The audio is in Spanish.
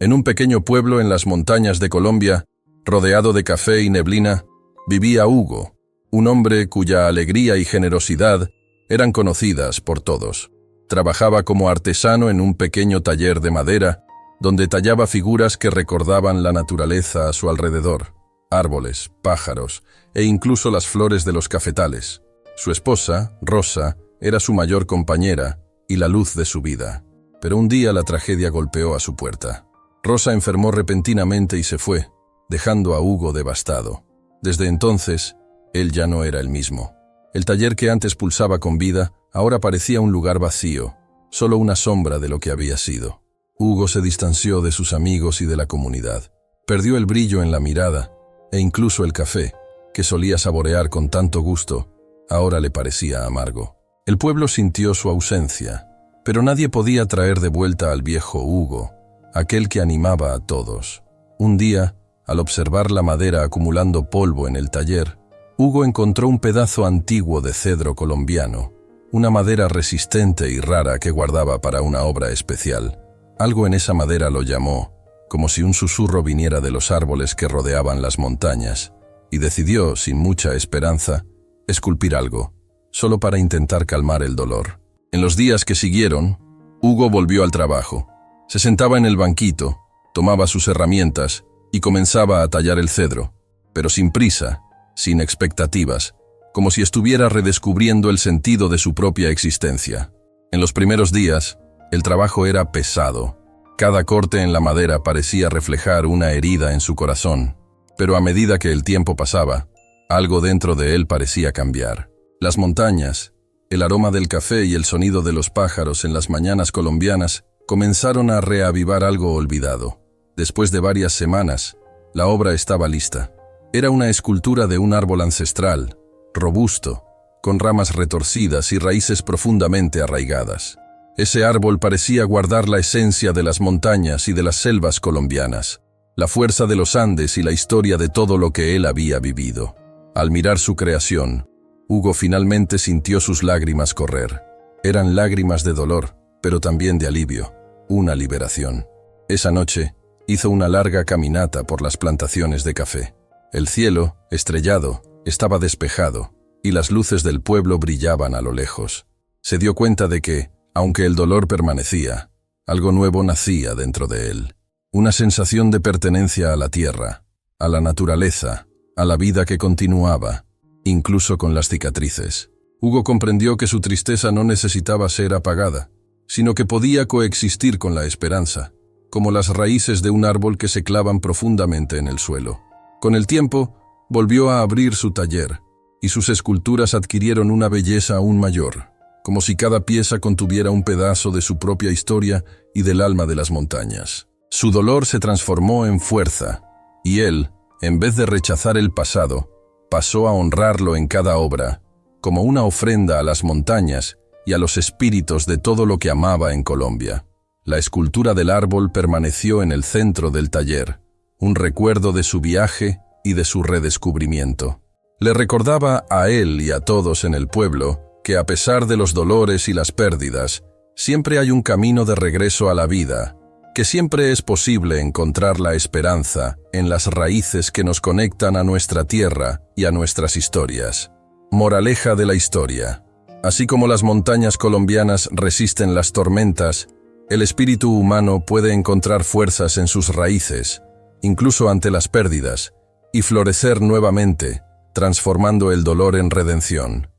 En un pequeño pueblo en las montañas de Colombia, rodeado de café y neblina, vivía Hugo, un hombre cuya alegría y generosidad eran conocidas por todos. Trabajaba como artesano en un pequeño taller de madera, donde tallaba figuras que recordaban la naturaleza a su alrededor, árboles, pájaros e incluso las flores de los cafetales. Su esposa, Rosa, era su mayor compañera y la luz de su vida. Pero un día la tragedia golpeó a su puerta. Rosa enfermó repentinamente y se fue, dejando a Hugo devastado. Desde entonces, él ya no era el mismo. El taller que antes pulsaba con vida, ahora parecía un lugar vacío, solo una sombra de lo que había sido. Hugo se distanció de sus amigos y de la comunidad. Perdió el brillo en la mirada, e incluso el café, que solía saborear con tanto gusto, ahora le parecía amargo. El pueblo sintió su ausencia, pero nadie podía traer de vuelta al viejo Hugo, aquel que animaba a todos. Un día, al observar la madera acumulando polvo en el taller, Hugo encontró un pedazo antiguo de cedro colombiano, una madera resistente y rara que guardaba para una obra especial. Algo en esa madera lo llamó, como si un susurro viniera de los árboles que rodeaban las montañas, y decidió, sin mucha esperanza, esculpir algo, solo para intentar calmar el dolor. En los días que siguieron, Hugo volvió al trabajo. Se sentaba en el banquito, tomaba sus herramientas y comenzaba a tallar el cedro, pero sin prisa, sin expectativas, como si estuviera redescubriendo el sentido de su propia existencia. En los primeros días, el trabajo era pesado. Cada corte en la madera parecía reflejar una herida en su corazón, pero a medida que el tiempo pasaba, algo dentro de él parecía cambiar. Las montañas, el aroma del café y el sonido de los pájaros en las mañanas colombianas comenzaron a reavivar algo olvidado. Después de varias semanas, la obra estaba lista. Era una escultura de un árbol ancestral, robusto, con ramas retorcidas y raíces profundamente arraigadas. Ese árbol parecía guardar la esencia de las montañas y de las selvas colombianas, la fuerza de los Andes y la historia de todo lo que él había vivido. Al mirar su creación, Hugo finalmente sintió sus lágrimas correr. Eran lágrimas de dolor, pero también de alivio, una liberación. Esa noche, hizo una larga caminata por las plantaciones de café. El cielo, estrellado, estaba despejado, y las luces del pueblo brillaban a lo lejos. Se dio cuenta de que, aunque el dolor permanecía, algo nuevo nacía dentro de él. Una sensación de pertenencia a la tierra, a la naturaleza, a la vida que continuaba, incluso con las cicatrices. Hugo comprendió que su tristeza no necesitaba ser apagada, sino que podía coexistir con la esperanza, como las raíces de un árbol que se clavan profundamente en el suelo. Con el tiempo, volvió a abrir su taller, y sus esculturas adquirieron una belleza aún mayor, como si cada pieza contuviera un pedazo de su propia historia y del alma de las montañas. Su dolor se transformó en fuerza, y él, en vez de rechazar el pasado, pasó a honrarlo en cada obra, como una ofrenda a las montañas y a los espíritus de todo lo que amaba en Colombia. La escultura del árbol permaneció en el centro del taller, un recuerdo de su viaje y de su redescubrimiento. Le recordaba a él y a todos en el pueblo que a pesar de los dolores y las pérdidas, siempre hay un camino de regreso a la vida, que siempre es posible encontrar la esperanza en las raíces que nos conectan a nuestra tierra y a nuestras historias. Moraleja de la historia. Así como las montañas colombianas resisten las tormentas, el espíritu humano puede encontrar fuerzas en sus raíces, incluso ante las pérdidas, y florecer nuevamente, transformando el dolor en redención.